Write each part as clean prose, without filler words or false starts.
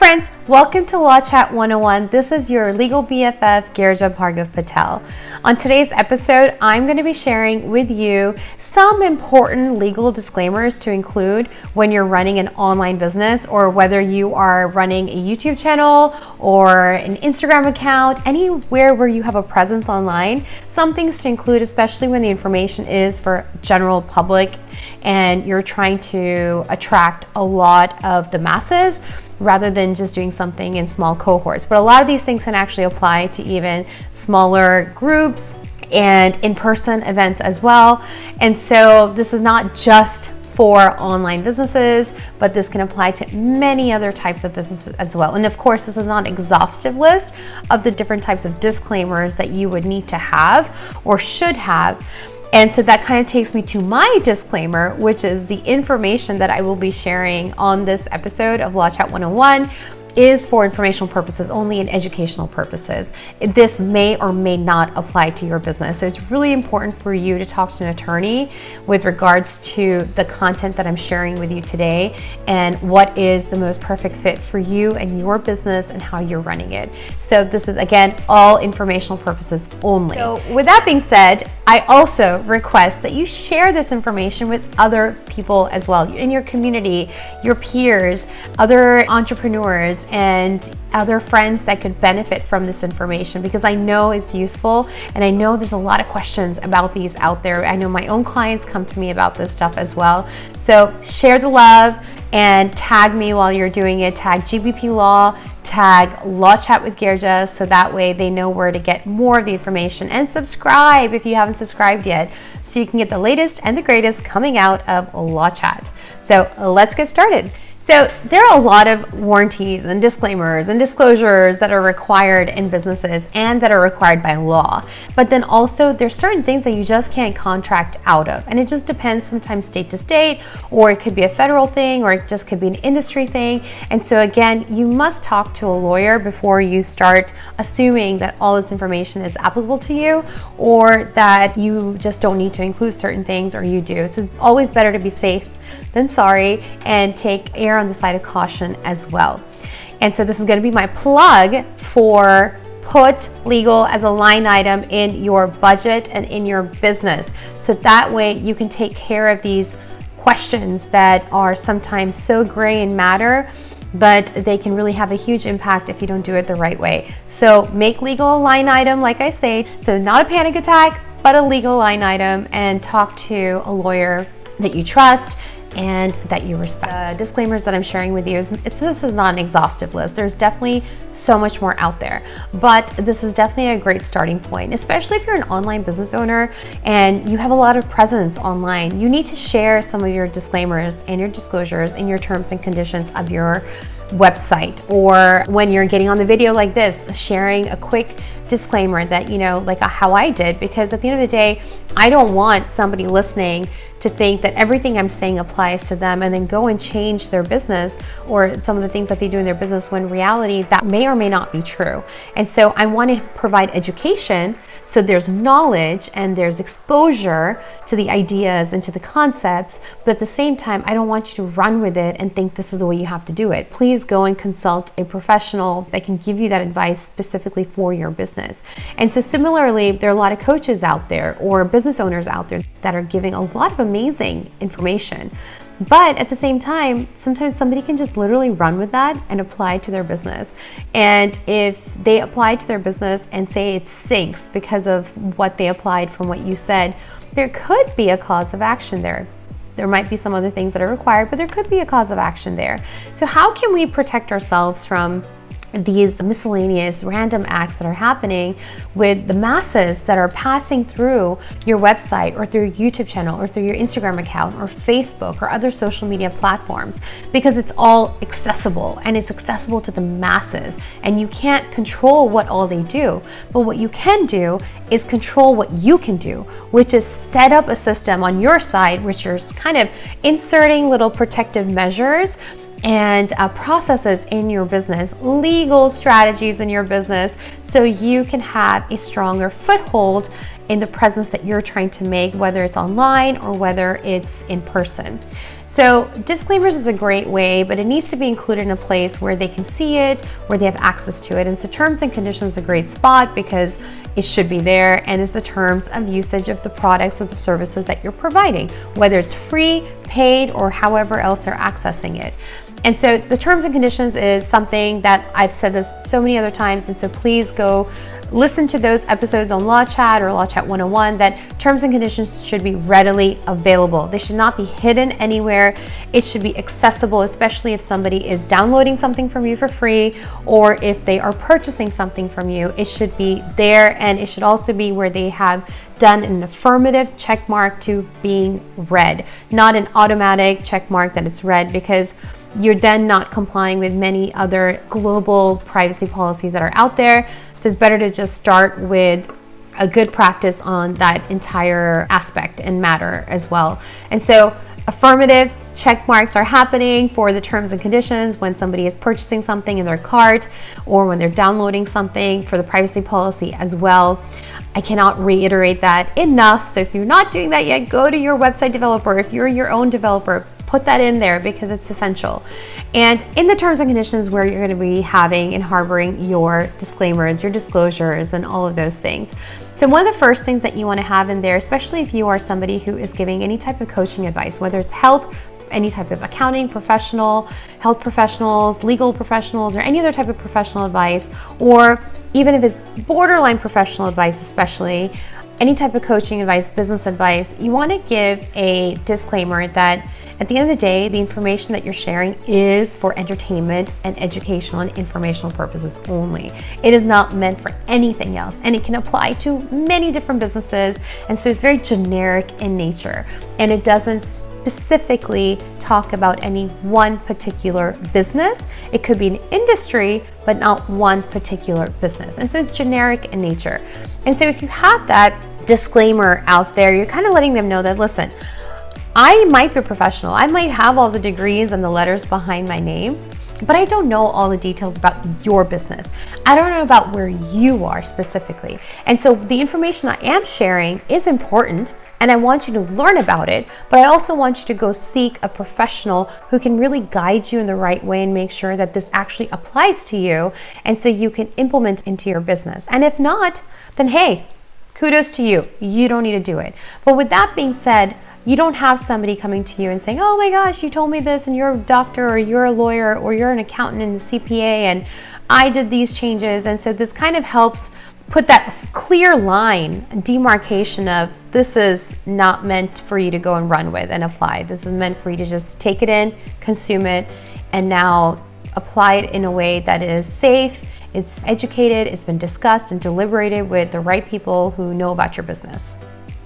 friends, welcome to Law Chat 101. This is your legal BFF, Girija Patel. On today's episode, I'm going to be sharing with you some important legal disclaimers to include when you're running an online business, or whether you are running a YouTube channel or an Instagram account, anywhere where you have a presence online. Some things to include, especially when the information is for general public and you're trying to attract a lot of the masses, rather than just doing something in small cohorts. But a lot of these things can actually apply to even smaller groups and in-person events as well. And so this is not just for online businesses, but this can apply to many other types of businesses as well. And of course, this is not an exhaustive list of the different types of disclaimers that you would need to have or should have. And so that kind of takes me to my disclaimer, which is the information that I will be sharing on this episode of Law Chat 101 is for informational purposes only and educational purposes. This may or may not apply to your business. So it's really important for you to talk to an attorney with regards to the content that I'm sharing with you today and what is the most perfect fit for you and your business and how you're running it. So this is, again, all informational purposes only. So with that being said, I also request that you share this information with other people as well in your community, your peers, other entrepreneurs, and other friends that could benefit from this information, because I know it's useful and I know there's a lot of questions about these out there. I know my own clients come to me about this stuff as well. So share the love and tag me while you're doing it. Tag GBP Law, tag Law Chat with Girija, so that way they know where to get more of the information. And subscribe if you haven't subscribed yet, so you can get the latest and the greatest coming out of Law Chat. So let's get started. So there are a lot of warranties and disclaimers and disclosures that are required in businesses and that are required by law. But then also there's certain things that you just can't contract out of. And it just depends, sometimes state to state, or it could be a federal thing, or it just could be an industry thing. And so again, you must talk to a lawyer before you start assuming that all this information is applicable to you, or that you just don't need to include certain things, or you do. So it's always better to be safe than sorry and err on the side of caution as well. And so this is going to be my plug for put legal as a line item in your budget and in your business. So that way you can take care of these questions that are sometimes so gray in matter, but they can really have a huge impact if you don't do it the right way. So make legal a line item, like I say, so not a panic attack, but a legal line item, and talk to a lawyer that you trust and that you respect. The disclaimers that I'm sharing with you this is not an exhaustive list. There's definitely so much more out there, but this is definitely a great starting point, especially if you're an online business owner and you have a lot of presence online. You need to share some of your disclaimers and your disclosures in your terms and conditions of your website, or when you're getting on the video like this, sharing a quick disclaimer that, like how I did, because at the end of the day, I don't want somebody listening to think that everything I'm saying applies to them and then go and change their business or some of the things that they do in their business, when in reality that may or may not be true. And so I want to provide education, so there's knowledge and there's exposure to the ideas and to the concepts, but at the same time, I don't want you to run with it and think this is the way you have to do it. Please go and consult a professional that can give you that advice specifically for your business. And so similarly, there are a lot of coaches out there or business owners out there that are giving a lot of amazing information. But at the same time, sometimes somebody can just literally run with that and apply to their business. And if they apply to their business and say it sinks because of what they applied from what you said, there could be a cause of action there. There might be some other things that are required, but there could be a cause of action there. So how can we protect ourselves from these miscellaneous random acts that are happening with the masses that are passing through your website or through your YouTube channel or through your Instagram account or Facebook or other social media platforms? Because it's all accessible, and it's accessible to the masses, and you can't control what all they do. But what you can do is control what you can do, which is set up a system on your side, which you're kind of inserting little protective measures and processes in your business, legal strategies in your business, so you can have a stronger foothold in the presence that you're trying to make, whether it's online or whether it's in person. So disclaimers is a great way, but it needs to be included in a place where they can see it, where they have access to it. And so terms and conditions is a great spot because it should be there, and it's the terms of usage of the products or the services that you're providing, whether it's free, paid, or however else they're accessing it. And so the terms and conditions is something that I've said this so many other times, and so please go listen to those episodes on Law Chat or Law Chat 101, that terms and conditions should be readily available. They should not be hidden anywhere. It should be accessible, especially if somebody is downloading something from you for free or if they are purchasing something from you. It should be there, and it should also be where they have done an affirmative check mark to being read, not an automatic check mark that it's read, because you're then not complying with many other global privacy policies that are out there. So it's better to just start with a good practice on that entire aspect and matter as well. And so affirmative check marks are happening for the terms and conditions when somebody is purchasing something in their cart or when they're downloading something for the privacy policy as well. I cannot reiterate that enough. So if you're not doing that yet, go to your website developer. If you're your own developer, put that in there because it's essential. And in the terms and conditions where you're going to be having and harboring your disclaimers, your disclosures, and all of those things. So one of the first things that you want to have in there, especially if you are somebody who is giving any type of coaching advice, whether it's health, any type of accounting professional, health professionals, legal professionals, or any other type of professional advice, or even if it's borderline professional advice, especially any type of coaching advice, business advice, you want to give a disclaimer that at the end of the day, the information that you're sharing is for entertainment and educational and informational purposes only. It is not meant for anything else, and it can apply to many different businesses, and so it's very generic in nature, and it doesn't specifically talk about any one particular business. It could be an industry, but not one particular business, and so it's generic in nature. And so if you have that disclaimer out there, you're kind of letting them know that, listen, I might be a professional, I might have all the degrees and the letters behind my name, but I don't know all the details about your business. I don't know about where you are specifically. And so the information I am sharing is important, and I want you to learn about it, but I also want you to go seek a professional who can really guide you in the right way and make sure that this actually applies to you, and so you can implement into your business. And if not, then hey, kudos to you. You don't need to do it. But with that being said, you don't have somebody coming to you and saying, oh my gosh, you told me this, and you're a doctor or you're a lawyer or you're an accountant and a CPA, and I did these changes. And so this kind of helps put that clear line, demarcation of this is not meant for you to go and run with and apply. This is meant for you to just take it in, consume it, and now apply it in a way that is safe, it's educated, it's been discussed and deliberated with the right people who know about your business.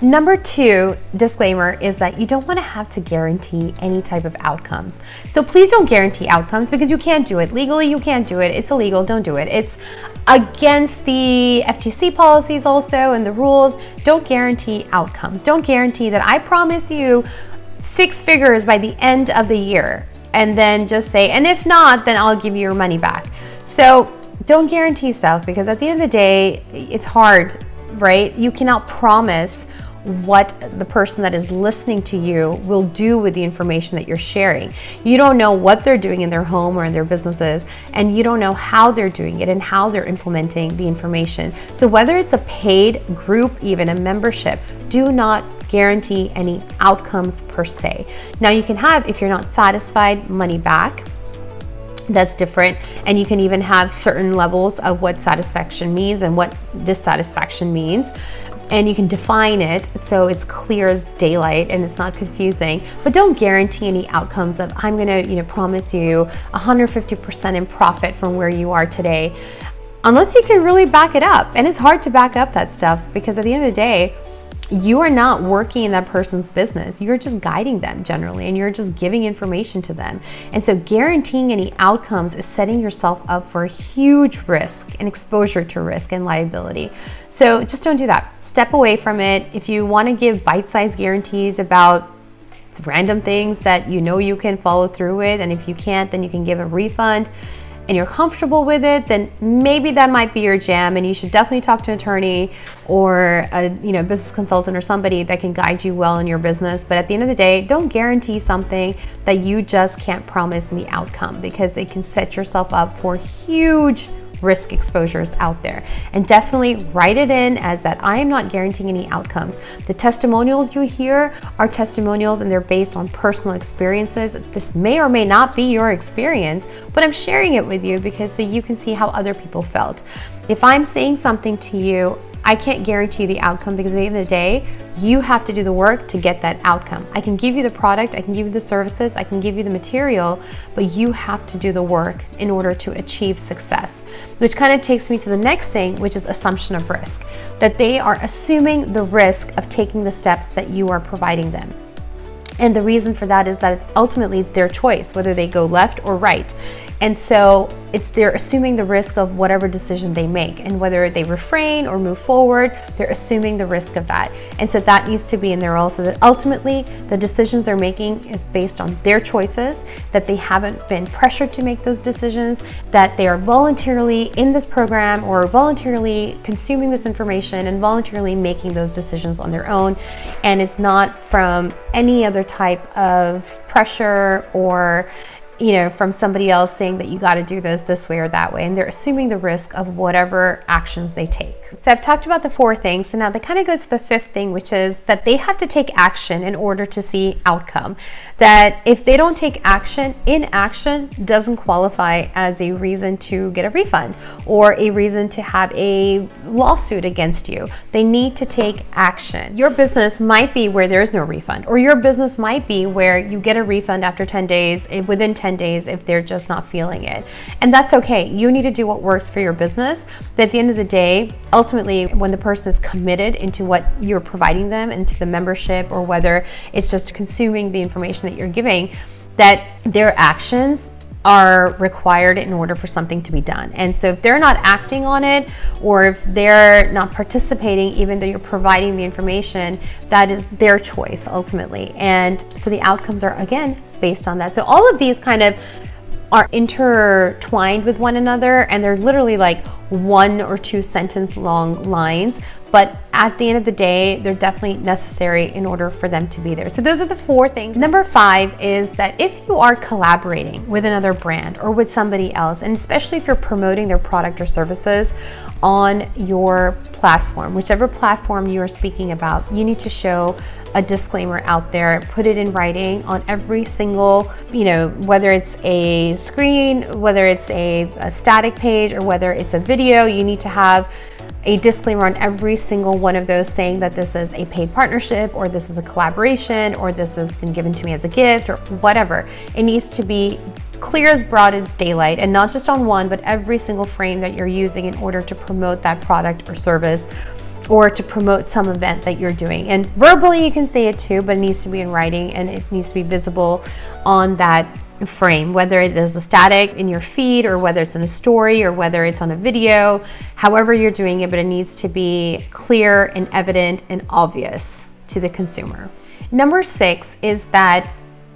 Number 2 disclaimer is that you don't want to have to guarantee any type of outcomes. So please don't guarantee outcomes, because you can't do it. Legally, you can't do it. It's illegal. Don't do it. It's against the FTC policies also and the rules. Don't guarantee outcomes. Don't guarantee that I promise you 6 figures by the end of the year, and then just say, and if not, then I'll give you your money back. So don't guarantee stuff, because at the end of the day, it's hard, right? You cannot promise what the person that is listening to you will do with the information that you're sharing. You don't know what they're doing in their home or in their businesses, and you don't know how they're doing it and how they're implementing the information. So whether it's a paid group, even a membership, do not guarantee any outcomes per se. Now you can have, if you're not satisfied, money back. That's different, and you can even have certain levels of what satisfaction means and what dissatisfaction means, and you can define it so it's clear as daylight and it's not confusing. But don't guarantee any outcomes of I'm going to promise you 150% in profit from where you are today, unless you can really back it up. And it's hard to back up that stuff, because at the end of the day, you are not working in that person's business. You're just guiding them generally, and you're just giving information to them. And so guaranteeing any outcomes is setting yourself up for a huge risk and exposure to risk and liability. So just don't do that. Step away from it. If you want to give bite-sized guarantees about random things that you know you can follow through with, and if you can't, then you can give a refund. and you're comfortable with it, then maybe that might be your jam, and you should definitely talk to an attorney or a business consultant or somebody that can guide you well in your business. But at the end of the day, don't guarantee something that you just can't promise in the outcome, because it can set yourself up for huge risk exposures out there. And definitely write it in as that I am not guaranteeing any outcomes. The testimonials you hear are testimonials, and they're based on personal experiences. This may or may not be your experience, but I'm sharing it with you because so you can see how other people felt. If I'm saying something to you, I can't guarantee the outcome, because at the end of the day, you have to do the work to get that outcome. I can give you the product, I can give you the services, I can give you the material, but you have to do the work in order to achieve success. Which kind of takes me to the next thing, which is assumption of risk. That they are assuming the risk of taking the steps that you are providing them. And the reason for that is that ultimately it's their choice, whether they go left or right. And so they're assuming the risk of whatever decision they make, and whether they refrain or move forward, they're assuming the risk of that. And so that needs to be in there also, that ultimately the decisions they're making is based on their choices, that they haven't been pressured to make those decisions, that they are voluntarily in this program or voluntarily consuming this information and voluntarily making those decisions on their own. And it's not from any other type of pressure or from somebody else saying that you got to do this way or that way. And they're assuming the risk of whatever actions they take. So I've talked about the 4 things. So now that kind of goes to the 5th thing, which is that they have to take action in order to see outcome. That if they don't take action, inaction doesn't qualify as a reason to get a refund or a reason to have a lawsuit against you. They need to take action. Your business might be where there is no refund, or your business might be where you get a refund after 10 days, within 10 days if they're just not feeling it. And that's okay. You need to do what works for your business. But at the end of the day, ultimately, when the person is committed into what you're providing them, into the membership, or whether it's just consuming the information that you're giving, that their actions are required in order for something to be done. And so if they're not acting on it, or if they're not participating, even though you're providing the information, that is their choice ultimately. And so the outcomes are, again, based on that. So all of these kind of are intertwined with one another, and they're literally like 1 or 2 sentence long lines, but at the end of the day, they're definitely necessary in order for them to be there. So those are the 4 things. Number 5 is that if you are collaborating with another brand or with somebody else, and especially if you're promoting their product or services on your platform, whichever platform you are speaking about, you need to show a disclaimer out there, put it in writing on every single, whether it's a screen, whether it's a static page, or whether it's a video, you need to have a disclaimer on every single one of those saying that this is a paid partnership, or this is a collaboration, or this has been given to me as a gift, or whatever. It needs to be clear as broad as daylight, and not just on one, but every single frame that you're using in order to promote that product or service, or to promote some event that you're doing. And verbally you can say it too, but it needs to be in writing, and it needs to be visible on that frame, whether it is a static in your feed, or whether it's in a story, or whether it's on a video, however you're doing it, but it needs to be clear and evident and obvious to the consumer. Number 6 is that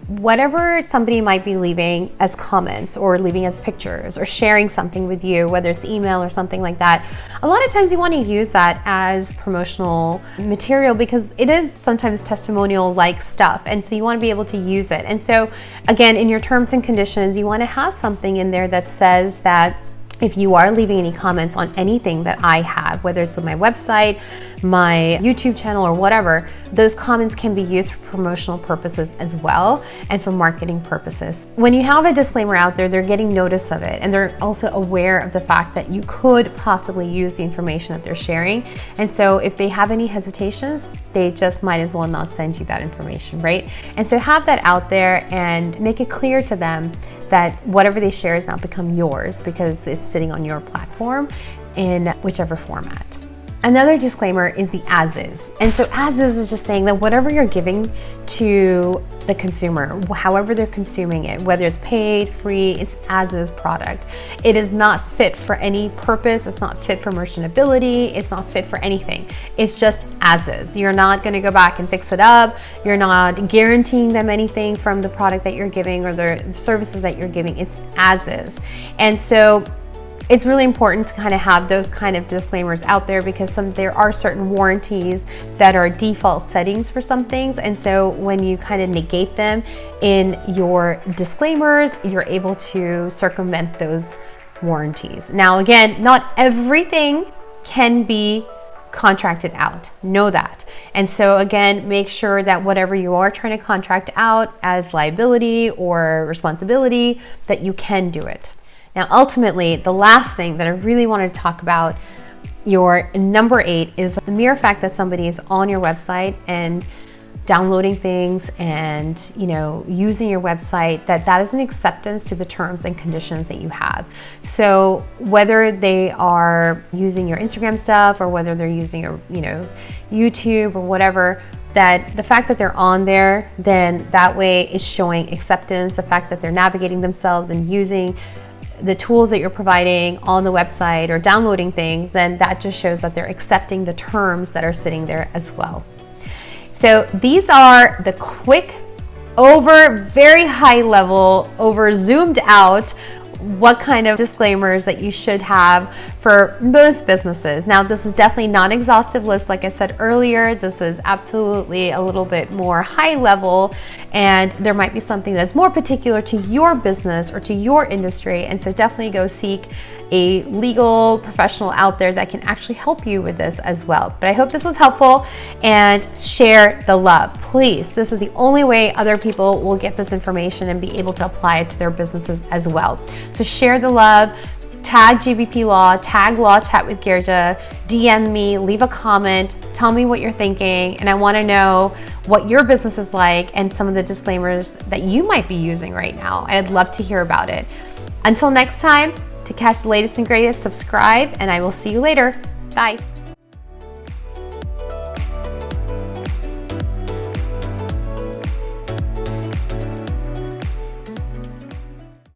whatever somebody might be leaving as comments, or leaving as pictures, or sharing something with you, whether it's email or something like that, a lot of times you want to use that as promotional material, because it is sometimes testimonial like stuff, and so you want to be able to use it. And so again, in your terms and conditions, you want to have something in there that says that if you are leaving any comments on anything that I have, whether it's on my website, my YouTube channel, or whatever, those comments can be used for promotional purposes as well, and for marketing purposes. When you have a disclaimer out there, they're getting notice of it, and they're also aware of the fact that you could possibly use the information that they're sharing. And so if they have any hesitations, they just might as well not send you that information, right? And so have that out there and make it clear to them that whatever they share has now become yours, because it's sitting on your platform in whichever format. Another disclaimer is the as is. And so as is just saying that whatever you're giving to the consumer, however they're consuming it, whether it's paid, free, it's as is product. It is not fit for any purpose. It's not fit for merchantability. It's not fit for anything. It's just as is. You're not going to go back and fix it up. You're not guaranteeing them anything from the product that you're giving or the services that you're giving. It's as is. And so it's really important to kind of have those kind of disclaimers out there, because there are certain warranties that are default settings for some things. And so when you kind of negate them in your disclaimers, you're able to circumvent those warranties. Now, again, not everything can be contracted out. Know that. And so again, make sure that whatever you are trying to contract out as liability or responsibility, that you can do it. Now, ultimately, the last thing that I really want to talk about, your number 8, is the mere fact that somebody is on your website and downloading things and, using your website, that is an acceptance to the terms and conditions that you have. So whether they are using your Instagram stuff or whether they're using your, YouTube or whatever, that the fact that they're on there, then that way is showing acceptance. The fact that they're navigating themselves and using the tools that you're providing on the website or downloading things, then that just shows that they're accepting the terms that are sitting there as well. So these are the quick, very high level, zoomed out, what kind of disclaimers that you should have for most businesses. Now, this is definitely not an exhaustive list. Like I said earlier, this is absolutely a little bit more high level, and there might be something that's more particular to your business or to your industry. And so definitely go seek a legal professional out there that can actually help you with this as well. But I hope this was helpful, and share the love. Please, this is the only way other people will get this information and be able to apply it to their businesses as well. So share the love, tag GBP Law, tag Law Chat with Girija, DM me, leave a comment, tell me what you're thinking, and I want to know what your business is like and some of the disclaimers that you might be using right now. I'd love to hear about it. Until next time, to catch the latest and greatest, subscribe, and I will see you later. Bye.